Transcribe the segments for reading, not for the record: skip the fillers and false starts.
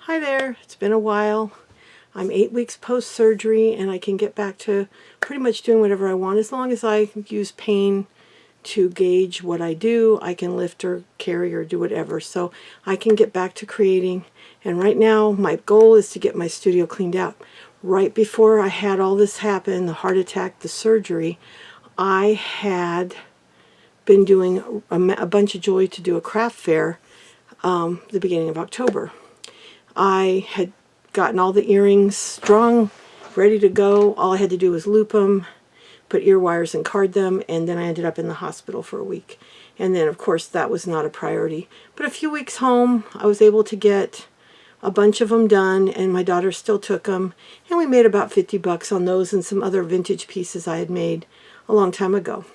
Hi there, it's been a while. I'm 8 weeks post-surgery and I can get back to pretty much doing whatever I want as long as I use pain to gauge what I do. I can lift or carry or do whatever, so I can get back to creating. And right now my goal is to get my studio cleaned out. Right before I had all this happen, the heart attack, the surgery, I had been doing a bunch of jewelry to do a craft fair the beginning of October. I had gotten all the earrings strung, ready to go. All I had to do was loop them, put ear wires and card them, and then I ended up in the hospital for a week. And then, of course, that was not a priority. But a few weeks home, I was able to get a bunch of them done, and my daughter still took them. And we made about 50 bucks on those and some other vintage pieces I had made a long time ago.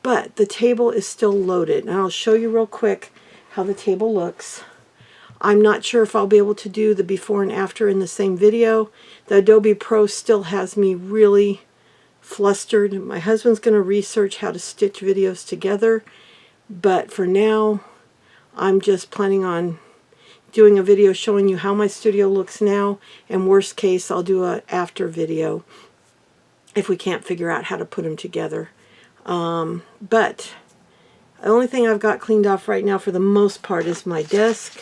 But the table is still loaded, and I'll show you real quick how the table looks. I'm not sure if I'll be able to do the before and after in the same video. The Adobe Pro still has me really flustered. My husband's going to research how to stitch videos together, but for now I'm just planning on doing a video showing you how my studio looks now, and worst case I'll do a after video if we can't figure out how to put them together. But the only thing I've got cleaned off right now for the most part is my desk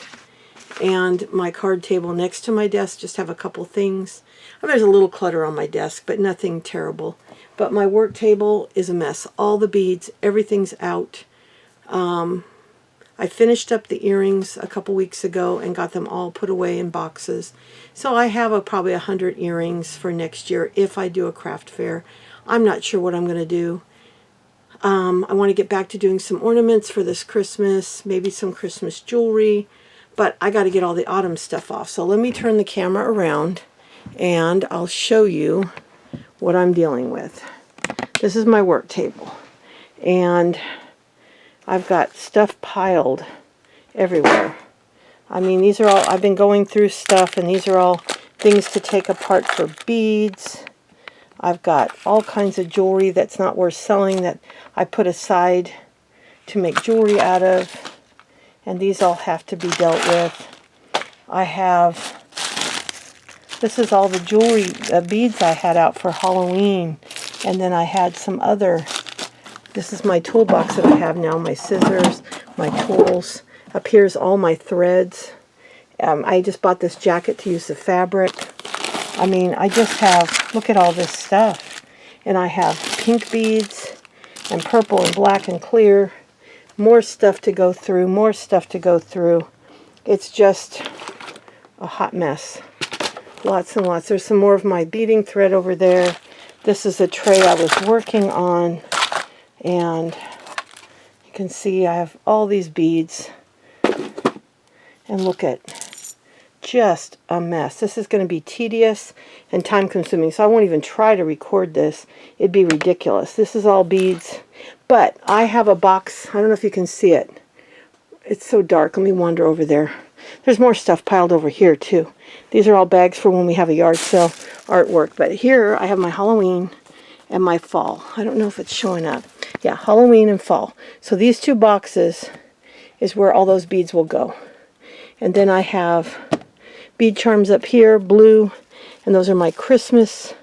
and my card table next to my desk. Just have a couple things. There's a little clutter on my desk, but nothing terrible. But my work table is a mess. All the beads, everything's out. I finished up the earrings a couple weeks ago and got them all put away in boxes. So I have probably 100 earrings for next year if I do a craft fair. I'm not sure what I'm going to do. I want to get back to doing some ornaments for this Christmas, maybe some Christmas jewelry. But I got to get all the autumn stuff off. So let me turn the camera around and I'll show you what I'm dealing with. This is my work table. And I've got stuff piled everywhere. I mean, these are all, I've been going through stuff, and these are all things to take apart for beads. I've got all kinds of jewelry that's not worth selling that I put aside to make jewelry out of. And these all have to be dealt with. I have, this is all the jewelry, beads I had out for Halloween. And then I had some other, this is my toolbox that I have now, my scissors, my tools. Up here's all my threads. I just bought this jacket to use the fabric. I mean, I just have, look at all this stuff. And I have pink beads and purple and black and clear. More stuff to go through, more stuff to go through. It's just a hot mess. Lots and lots. There's some more of my beading thread over there. This is a tray I was working on, and you can see I have all these beads. And look at, just a mess. This is going to be tedious and time consuming, so I won't even try to record this. It'd be ridiculous. This is all beads. But I have a box. I don't know if you can see it. It's so dark. Let me wander over there. There's more stuff piled over here too. These are all bags for when we have a yard sale artwork. But here I have my Halloween and my fall. I don't know if it's showing up. Yeah, Halloween and fall. So these two boxes is where all those beads will go. And then I have bead charms up here, blue. And those are my Christmas.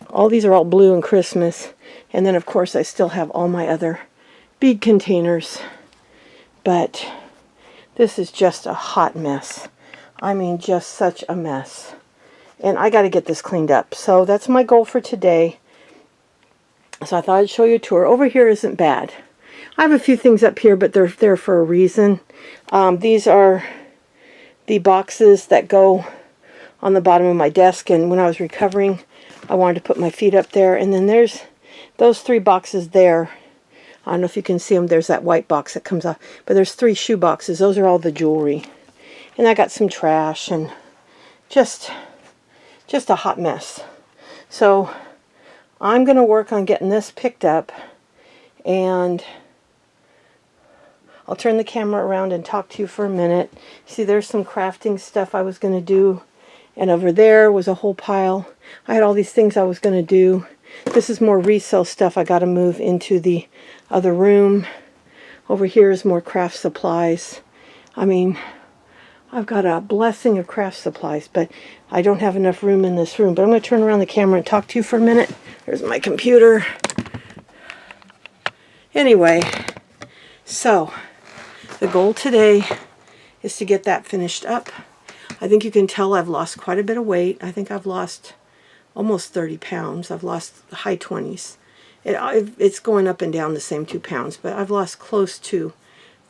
All these are all blue and Christmas. And then, of course, I still have all my other bead containers. But this is just a hot mess. I mean, just such a mess. And I got to get this cleaned up. So that's my goal for today. So I thought I'd show you a tour. Over here isn't bad. I have a few things up here, but they're there for a reason. These are the boxes that go on the bottom of my desk. And when I was recovering, I wanted to put my feet up there. And then there's those three boxes there. I don't know if you can see them. There's that white box that comes off. But there's 3 shoe boxes. Those are all the jewelry. And I got some trash and just a hot mess. So I'm going to work on getting this picked up. And I'll turn the camera around and talk to you for a minute. See, there's some crafting stuff I was going to do. And over there was a whole pile. I had all these things I was going to do. This is more resale stuff I got to move into the other room. Over here is more craft supplies. I mean, I've got a blessing of craft supplies, but I don't have enough room in this room. But I'm going to turn around the camera and talk to you for a minute. There's my computer. Anyway, so the goal today is to get that finished up. I think you can tell I've lost quite a bit of weight. I think I've lost almost 30 pounds. I've lost high 20s. It's going up and down the same 2 pounds, but I've lost close to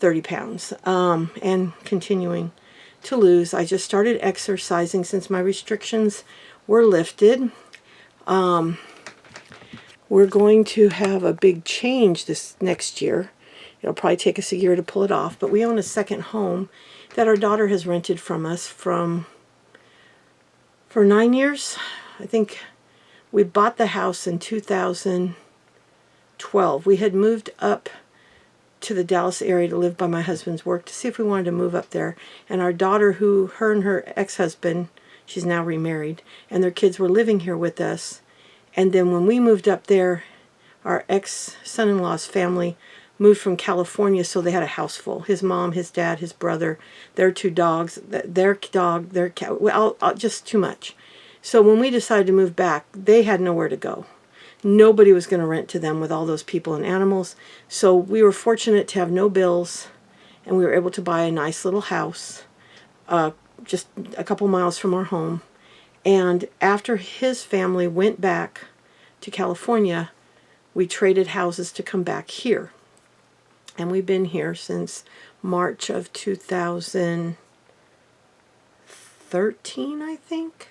30 pounds and continuing to lose. I just started exercising since my restrictions were lifted. We're going to have a big change this next year. It'll probably take us a year to pull it off, but we own a second home that our daughter has rented from us for 9 years. I think we bought the house in 2012. We had moved up to the Dallas area to live by my husband's work to see if we wanted to move up there. And our daughter, her and her ex-husband, she's now remarried, and their kids were living here with us. And then when we moved up there, our ex-son-in-law's family moved from California, so they had a house full. His mom, his dad, his brother, their 2 dogs, their dog, their cat, just too much. So when we decided to move back, they had nowhere to go. Nobody was going to rent to them with all those people and animals. So we were fortunate to have no bills, and we were able to buy a nice little house just a couple miles from our home. And after his family went back to California, we traded houses to come back here. And we've been here since March of 2013, I think.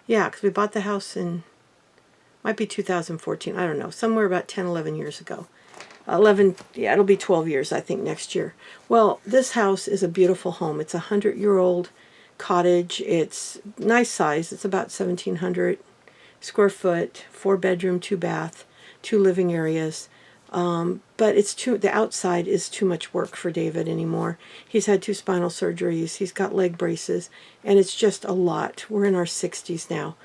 Yeah, because we bought the house in, might be 2014, I don't know, somewhere about 10, 11 years ago. 11, yeah, it'll be 12 years, I think, next year. Well, this house is a beautiful home. It's a 100-year-old cottage. It's nice size. It's about 1,700 square foot, 4-bedroom, 2-bath, 2 living areas. But the outside is too much work for David anymore. He's had 2 spinal surgeries. He's got leg braces, and it's just a lot. We're in our 60s now.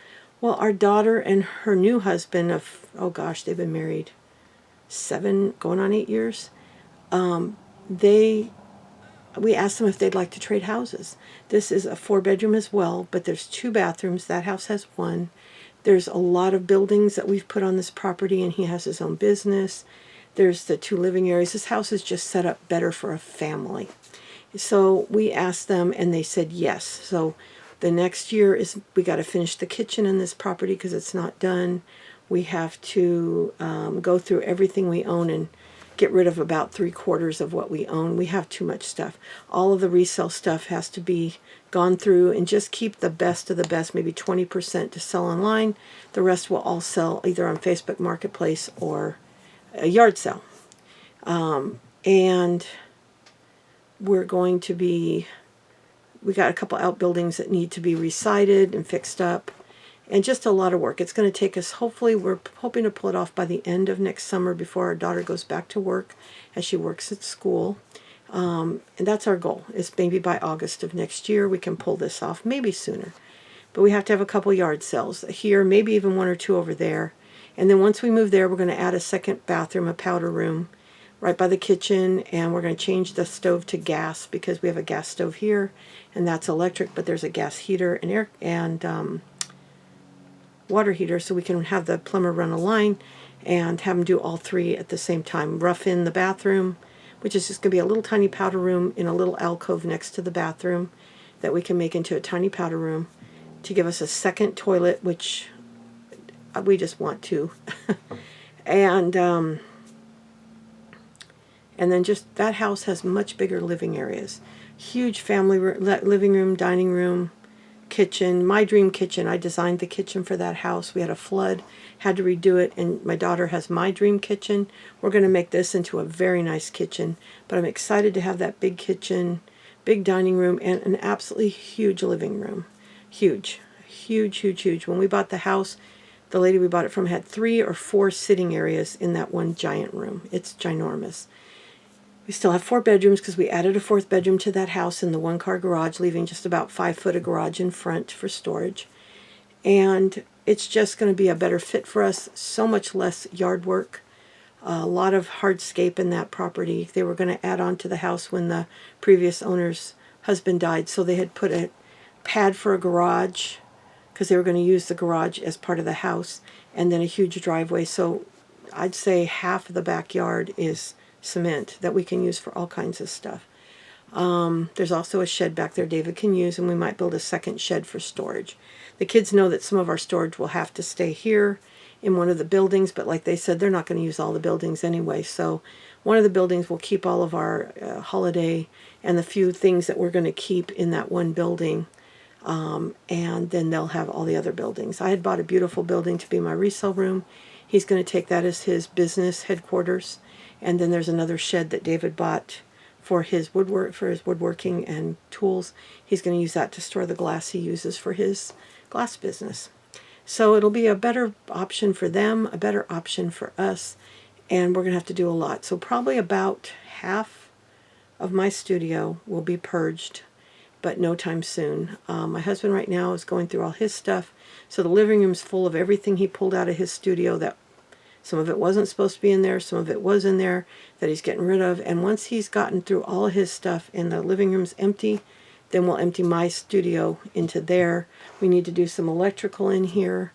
Well, our daughter and her new husband of, oh gosh, they've been married 7, going on 8 years. We asked them if they'd like to trade houses. This is a 4-bedroom as well, but there's 2 bathrooms. That house has 1. There's a lot of buildings that we've put on this property, and he has his own business. There's the 2 living areas. This house is just set up better for a family. So we asked them, and they said yes. So the next year we got to finish the kitchen in this property because it's not done. We have to go through everything we own and get rid of about 3/4 of what we own. We have too much stuff. All of the resale stuff has to be gone through, and just keep the best of the best, maybe 20% to sell online. The rest will all sell either on Facebook Marketplace or a yard sale. And we're going to we got a couple outbuildings that need to be resided and fixed up, and just a lot of work. It's going to take us, hopefully, we're hoping to pull it off by the end of next summer before our daughter goes back to work, as she works at school. And that's our goal, is maybe by August of next year we can pull this off, maybe sooner. But we have to have a couple yard sales here, maybe even 1 or 2 over there. And then once we move there, we're going to add a second bathroom, a powder room, right by the kitchen, and we're going to change the stove to gas because we have a gas stove here, and that's electric, but there's a gas heater and water heater, so we can have the plumber run a line and have them do all 3 at the same time. Rough in the bathroom, which is just going to be a little tiny powder room in a little alcove next to the bathroom that we can make into a tiny powder room, to give us a second toilet, which we just want to. And then just, that house has much bigger living areas. Huge family living room, dining room, kitchen. My dream kitchen. I designed the kitchen for that house. We had a flood, had to redo it, and my daughter has my dream kitchen. We're going to make this into a very nice kitchen, but I'm excited to have that big kitchen, big dining room, and an absolutely huge living room. Huge, huge, huge, huge. When we bought the house, the lady we bought it from had 3 or 4 sitting areas in that one giant room. It's ginormous. We still have 4 bedrooms because we added a 4th bedroom to that house in the 1-car garage, leaving just about 5 foot of garage in front for storage. And it's just going to be a better fit for us. So much less yard work. A lot of hardscape in that property. They were going to add on to the house when the previous owners husband died, so they had put a pad for a garage because they were going to use the garage as part of the house, and then a huge driveway. So I'd say half of the backyard is cement that we can use for all kinds of stuff. There's also a shed back there David can use, and we might build a second shed for storage. The kids know that some of our storage will have to stay here in one of the buildings, but like they said, they're not going to use all the buildings anyway. So one of the buildings will keep all of our holiday and the few things that we're going to keep in that one building. And then they'll have all the other buildings. I had bought a beautiful building to be my resale room. He's going to take that as his business headquarters. And then there's another shed that David bought for his woodworking and tools. He's going to use that to store the glass he uses for his glass business. So it'll be a better option for them, a better option for us, and we're going to have to do a lot. So probably about half of my studio will be purged, but no time soon. My husband right now is going through all his stuff, so the living room's full of everything he pulled out of his studio that some of it wasn't supposed to be in there, some of it was in there that he's getting rid of. And once he's gotten through all of his stuff and the living room's empty, then we'll empty my studio into there. We need to do some electrical in here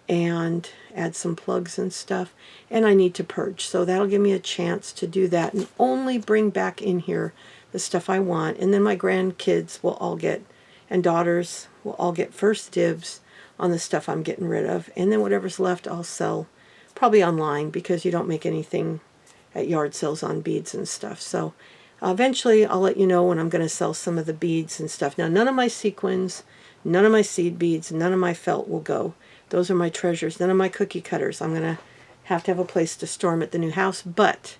and add some plugs and stuff. And I need to purge. So that'll give me a chance to do that and only bring back in here the stuff I want. And then my grandkids will all get, and daughters will all get first dibs on the stuff I'm getting rid of. And then whatever's left I'll sell. Probably online, because you don't make anything at yard sales on beads and stuff. So eventually I'll let you know when I'm going to sell some of the beads and stuff. Now, none of my sequins, none of my seed beads, none of my felt will go. Those are my treasures. None of my cookie cutters. I'm going to have a place to store them at the new house, but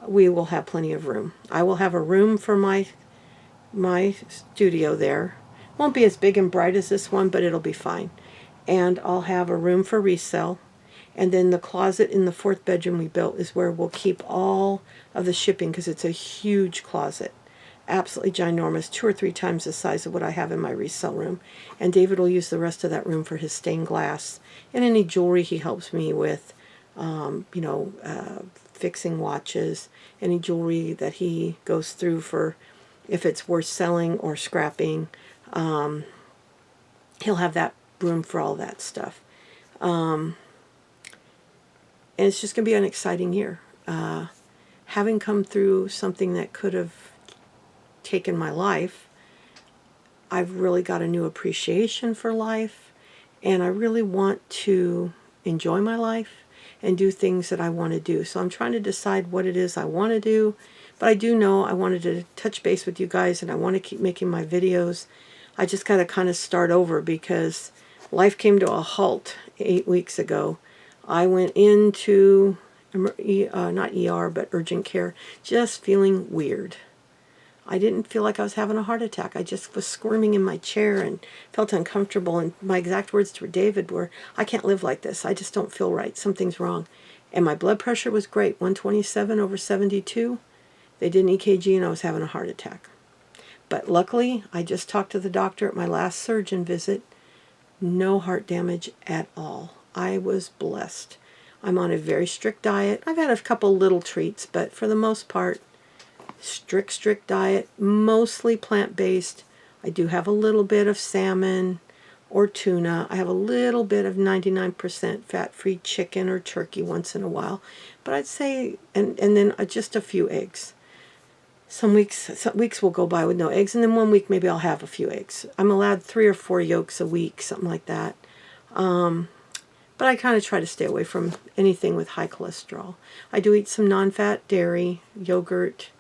we will have plenty of room. I will have a room for my studio there. Won't be as big and bright as this one, but it'll be fine. And I'll have a room for resale. And then the closet in the 4th bedroom we built is where we'll keep all of the shipping, because it's a huge closet. Absolutely ginormous, 2 or 3 times the size of what I have in my resale room. And David will use the rest of that room for his stained glass and any jewelry he helps me with, fixing watches, any jewelry that he goes through for if it's worth selling or scrapping. He'll have that room for all that stuff. And it's just going to be an exciting year. Having come through something that could have taken my life, I've really got a new appreciation for life, and I really want to enjoy my life and do things that I want to do. So I'm trying to decide what it is I want to do, but I do know I wanted to touch base with you guys, and I want to keep making my videos. I just got to kind of start over because life came to a halt 8 weeks ago. I went into, not ER, but urgent care, just feeling weird. I didn't feel like I was having a heart attack. I just was squirming in my chair and felt uncomfortable. And my exact words to David were, I can't live like this. I just don't feel right. Something's wrong. And my blood pressure was great, 127/72. They did an EKG and I was having a heart attack. But luckily, I just talked to the doctor at my last surgeon visit. No heart damage at all. I was blessed. I'm on a very strict diet. I've had a couple little treats, but for the most part, strict diet, mostly plant-based. I do have a little bit of salmon or tuna. I have a little bit of 99% fat-free chicken or turkey once in a while. But I'd say, and then just a few eggs. Some weeks will go by with no eggs, and then 1 week maybe I'll have a few eggs. I'm allowed 3 or 4 yolks a week, something like that. But I kind of try to stay away from anything with high cholesterol. I do eat some non-fat dairy, yogurt,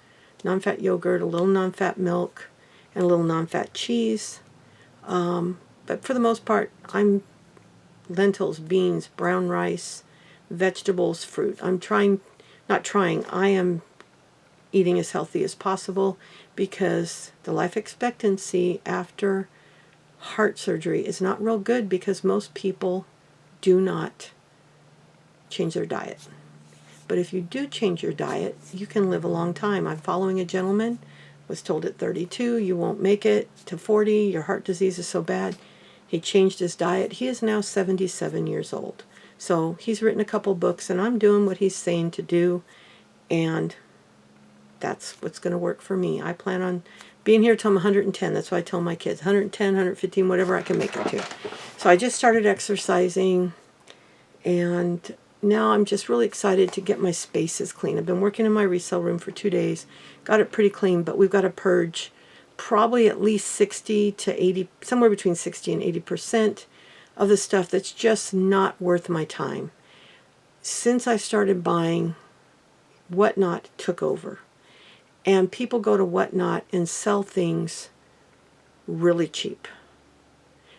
non-fat yogurt, a little non-fat milk, and a little non-fat cheese. But for the most part, I'm lentils, beans, brown rice, vegetables, fruit. I am eating as healthy as possible because the life expectancy after heart surgery is not real good because most people do not change their diet. But if you do change your diet, you can live a long time. I'm following a gentleman, was told at 32, you won't make it to 40, your heart disease is so bad. He changed his diet. He is now 77 years old. So he's written a couple books, and I'm doing what he's saying to do, and that's what's going to work for me. I plan on being here till I'm 110. That's what I tell my kids. 110, 115, whatever I can make it to. So I just started exercising, and now I'm just really excited to get my spaces clean. I've been working in my resale room for 2 days. Got it pretty clean, but we've got to purge probably at least 60 to 80, somewhere between 60 and 80% of the stuff that's just not worth my time. Since I started buying, Whatnot took over. And people go to Whatnot and sell things really cheap.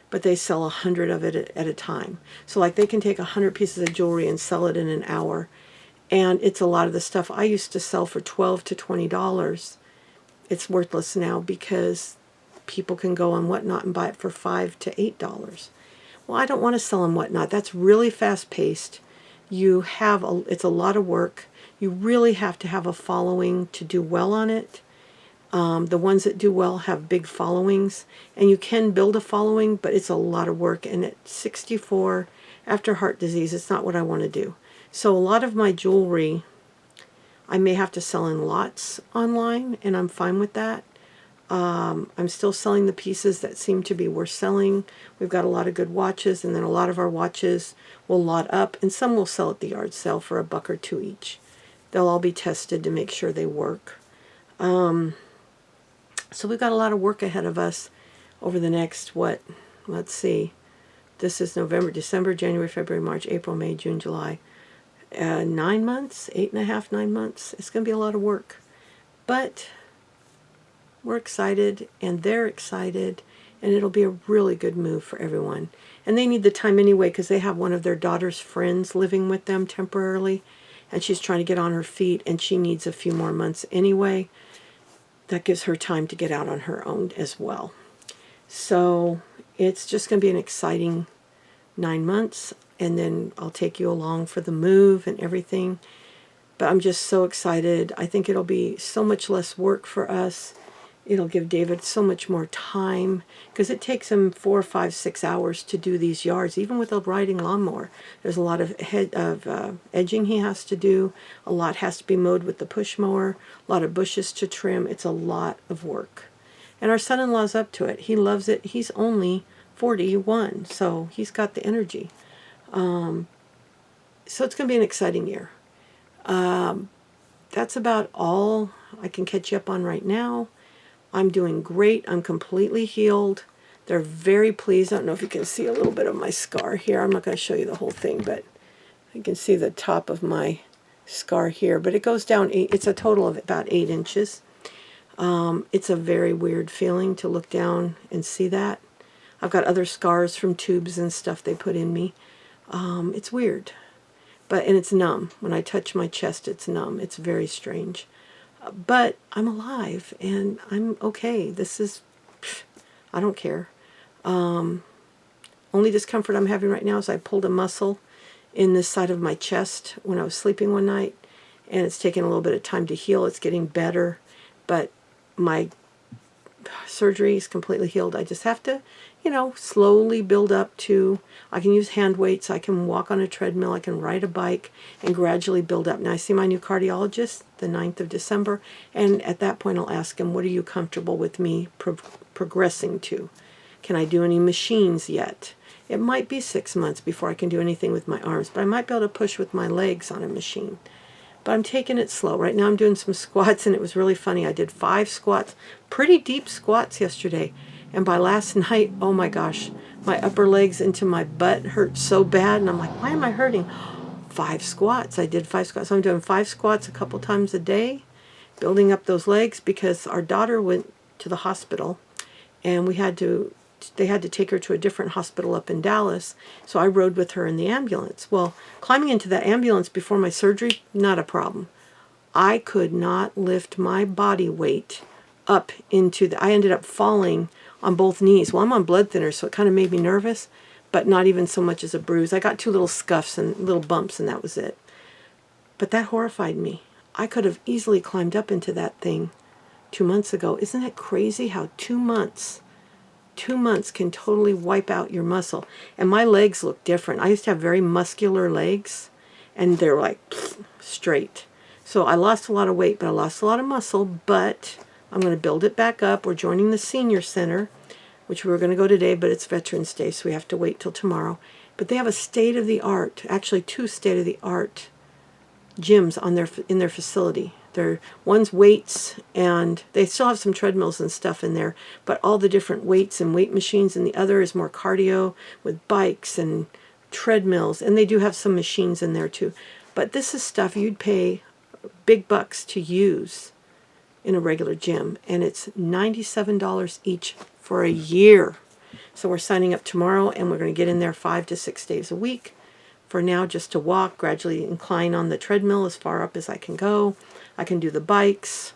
But they sell 100 of it at a time. So like they can take 100 pieces of jewelry and sell it in an hour. And it's a lot of the stuff I used to sell for $12 to $20. It's worthless now because people can go on Whatnot and buy it for $5 to $8. Well, I don't want to sell on Whatnot. That's really fast-paced. It's a lot of work. You really have to have a following to do well on it. The ones that do well have big followings, and you can build a following, but it's a lot of work. And at 64, after heart disease, it's not what I want to do. So a lot of my jewelry, I may have to sell in lots online, and I'm fine with that. I'm still selling the pieces that seem to be worth selling. We've got a lot of good watches, and then a lot of our watches will lot up, and some will sell at the yard sale for $1 or $2 each. They'll all be tested to make sure they work. So we've got a lot of work ahead of us over the next, let's see. This is November, December, January, February, March, April, May, June, July. 9 months, 8.5, 9 months. It's going to be a lot of work. But we're excited, and they're excited, and it'll be a really good move for everyone. And they need the time anyway because they have one of their daughter's friends living with them temporarily, and she's trying to get on her feet, and she needs a few more months anyway. That gives her time to get out on her own as well. So it's just going to be an exciting 9 months, and then I'll take you along for the move and everything. But I'm just so excited. I think it'll be so much less work for us. It'll give David so much more time because it takes him 4, 5, 6 hours to do these yards, even with a riding lawnmower. There's a lot of edging he has to do. A lot has to be mowed with the push mower. A lot of bushes to trim. It's a lot of work. And our son-in-law's up to it. He loves it. He's only 41, so he's got the energy. So it's going to be an exciting year. That's about all I can catch you up on right now. I'm doing great. I'm completely healed. They're very pleased. I don't know if you can see a little bit of my scar here. I'm not going to show you the whole thing, but you can see the top of my scar here. But it goes down, it's a total of about 8 inches. It's a very weird feeling to look down and see that. I've got other scars from tubes and stuff they put in me. It's weird. And it's numb. When I touch my chest, it's numb. It's very strange. But I'm alive, and I'm okay. I don't care. Only discomfort I'm having right now is I pulled a muscle in this side of my chest when I was sleeping one night, and it's taking a little bit of time to heal. It's getting better, but my surgery is completely healed. I just have to, slowly build up to, I can use hand weights, I can walk on a treadmill, I can ride a bike, and gradually build up. Now I see my new cardiologist the 9th of December, and at that point I'll ask him, what are you comfortable with me progressing to? Can I do any machines yet? It might be 6 months before I can do anything with my arms, but I might be able to push with my legs on a machine. But I'm taking it slow. Right now I'm doing some squats, and it was really funny. I did 5 squats, pretty deep squats yesterday. And by last night, oh my gosh, my upper legs into my butt hurt so bad. And I'm like, why am I hurting? 5 squats. I did 5 squats. So I'm doing 5 squats a couple times a day, building up those legs because our daughter went to the hospital, and they had to take her to a different hospital up in Dallas. So I rode with her in the ambulance. Well, climbing into that ambulance before my surgery, not a problem. I could not lift my body weight up I ended up falling on both knees. Well, I'm on blood thinners, so it kind of made me nervous, but not even so much as a bruise. I got 2 little scuffs and little bumps, and that was it. But that horrified me. I could have easily climbed up into that thing 2 months ago. Isn't it crazy how 2 months can totally wipe out your muscle? And my legs look different. I used to have very muscular legs, and they're like straight. So I lost a lot of weight, but I lost a lot of muscle, but I'm going to build it back up. We're joining the senior center, which we were going to go today, but it's Veterans Day, so we have to wait till tomorrow. But they have a state-of-the-art, actually 2 state-of-the-art gyms on in their facility. One's weights, and they still have some treadmills and stuff in there, but all the different weights and weight machines, and the other is more cardio with bikes and treadmills, and they do have some machines in there too. But this is stuff you'd pay big bucks to use in a regular gym, and it's $97 each for a year. So we're signing up tomorrow, and we're going to get in there 5 to 6 days a week. For now, just to walk, gradually incline on the treadmill as far up as I can go. I can do the bikes,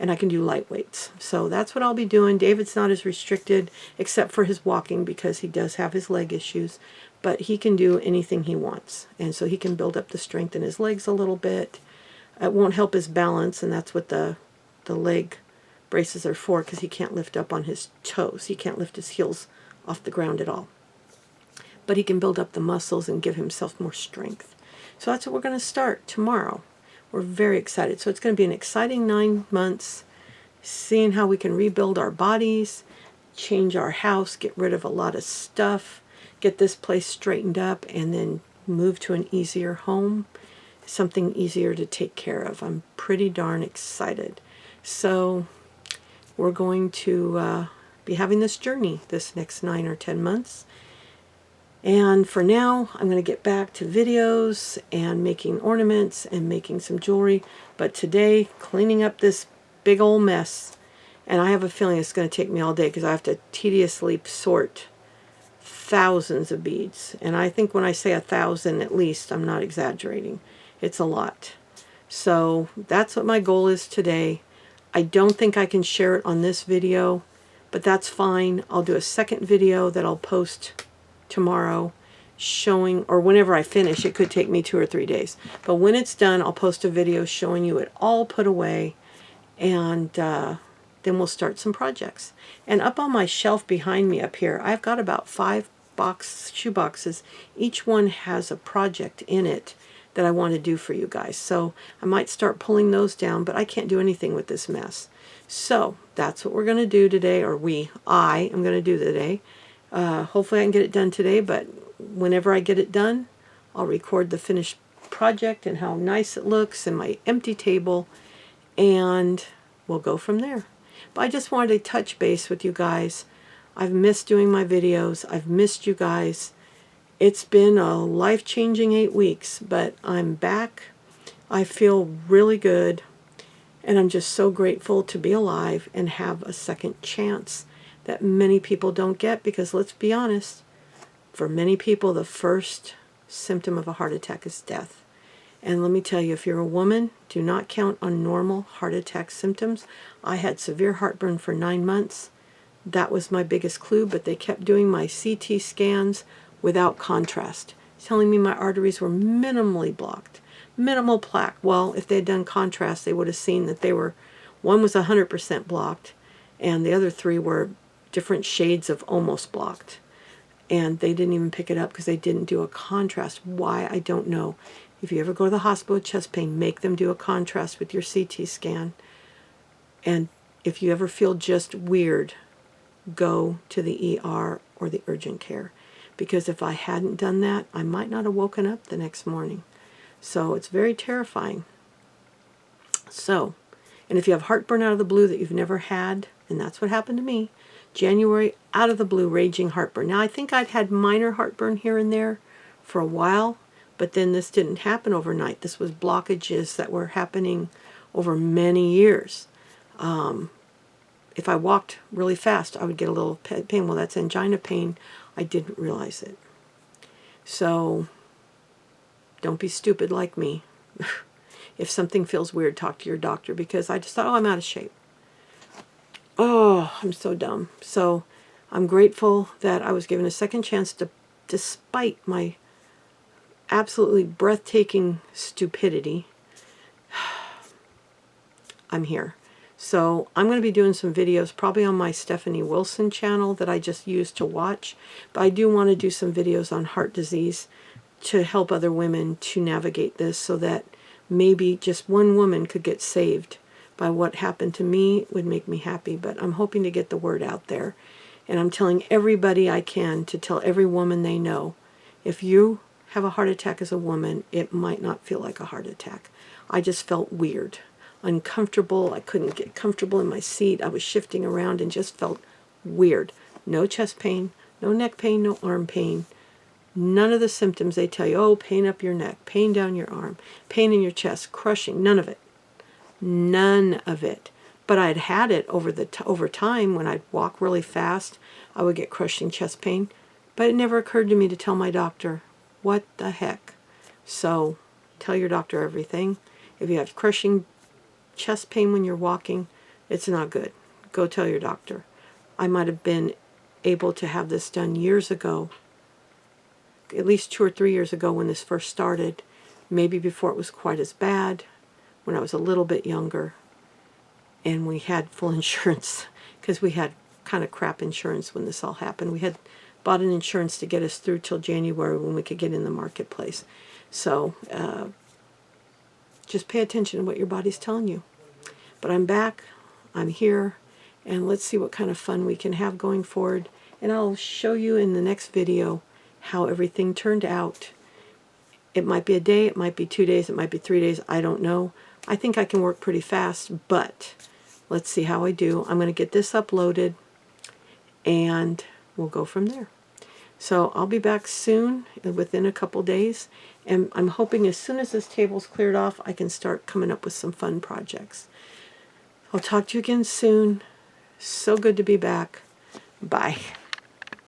and I can do light weights. So that's what I'll be doing. David's not as restricted, except for his walking, because he does have his leg issues. But he can do anything he wants, and so he can build up the strength in his legs a little bit. It won't help his balance, and that's what the leg braces are for, because he can't lift up on his toes. He can't lift his heels off the ground at all. But he can build up the muscles and give himself more strength. So that's what we're going to start tomorrow. We're very excited. So it's going to be an exciting 9 months, seeing how we can rebuild our bodies, change our house, get rid of a lot of stuff, get this place straightened up, and then move to an easier home, something easier to take care of. I'm pretty darn excited. So we're going to be having this journey this next 9 or 10 months. And for now, I'm going to get back to videos and making ornaments and making some jewelry. But today, cleaning up this big old mess. And I have a feeling it's going to take me all day, because I have to tediously sort thousands of beads. And I think when I say 1,000 at least, I'm not exaggerating. It's a lot. So that's what my goal is today. I don't think I can share it on this video, but that's fine. I'll do a second video that I'll post tomorrow showing, or whenever I finish. It could take me 2 or 3 days. But when it's done, I'll post a video showing you it all put away, and then we'll start some projects. And up on my shelf behind me up here, I've got about 5 shoe boxes. Each one has a project in it that I want to do for you guys. So I might start pulling those down, but I can't do anything with this mess. So that's what we're going to do today, or I am going to do today. Hopefully I can get it done today, but whenever I get it done, I'll record the finished project and how nice it looks and my empty table, and we'll go from there. But I just wanted to touch base with you guys. I've missed doing my videos. I've missed you guys. It's been a life-changing 8 weeks, but I'm back. I feel really good, and I'm just so grateful to be alive and have a second chance that many people don't get, because let's be honest, for many people the first symptom of a heart attack is death. And let me tell you, if you're a woman, do not count on normal heart attack symptoms. I had severe heartburn for 9 months. That was my biggest clue, but they kept doing my CT scans without contrast, telling me my arteries were minimally blocked, minimal plaque. Well, if they had done contrast, they would have seen that one was 100% blocked, and the other 3 were different shades of almost blocked. And they didn't even pick it up because they didn't do a contrast. Why, I don't know. If you ever go to the hospital with chest pain, make them do a contrast with your CT scan. And if you ever feel just weird, go to the ER or the urgent care. Because if I hadn't done that, I might not have woken up the next morning. So it's very terrifying. So, and if you have heartburn out of the blue that you've never had, and that's what happened to me, January, out of the blue, raging heartburn. Now, I think I'd had minor heartburn here and there for a while, but then this didn't happen overnight. This was blockages that were happening over many years. If I walked really fast, I would get a little pain. Well, that's angina pain. I didn't realize it. So don't be stupid like me. If something feels weird, talk to your doctor, because I just thought, oh, I'm out of shape. Oh, I'm so dumb. So I'm grateful that I was given a second chance despite my absolutely breathtaking stupidity. I'm here. So I'm going to be doing some videos probably on my Stephanie Wilson channel that I just used to watch. But I do want to do some videos on heart disease to help other women to navigate this, so that maybe just one woman could get saved by what happened to me would make me happy, but I'm hoping to get the word out there. And I'm telling everybody I can to tell every woman they know, if you have a heart attack as a woman, it might not feel like a heart attack. I just felt weird, uncomfortable. I couldn't get comfortable in my seat. I was shifting around and just felt weird. No chest pain, no neck pain, no arm pain. None of the symptoms they tell you, oh, pain up your neck, pain down your arm, pain in your chest, crushing, none of it. None of it. But I'd had it over time. When I'd walk really fast, I would get crushing chest pain. But it never occurred to me to tell my doctor. What the heck? So tell your doctor everything. If you have crushing chest pain when you're walking, it's not good. Go tell your doctor. I might have been able to have this done years ago, at least 2 or 3 years ago when this first started, maybe before it was quite as bad, when I was a little bit younger, and we had full insurance, because we had kind of crap insurance when this all happened. We had bought an insurance to get us through till January when we could get in the marketplace. So just pay attention to what your body's telling you. But I'm back, I'm here, and let's see what kind of fun we can have going forward. And I'll show you in the next video how everything turned out. It might be a day, it might be 2 days, it might be 3 days, I don't know. I think I can work pretty fast, but let's see how I do. I'm going to get this uploaded, and we'll go from there. So I'll be back soon, within a couple days, and I'm hoping as soon as this table's cleared off, I can start coming up with some fun projects. I'll talk to you again soon. So good to be back. Bye.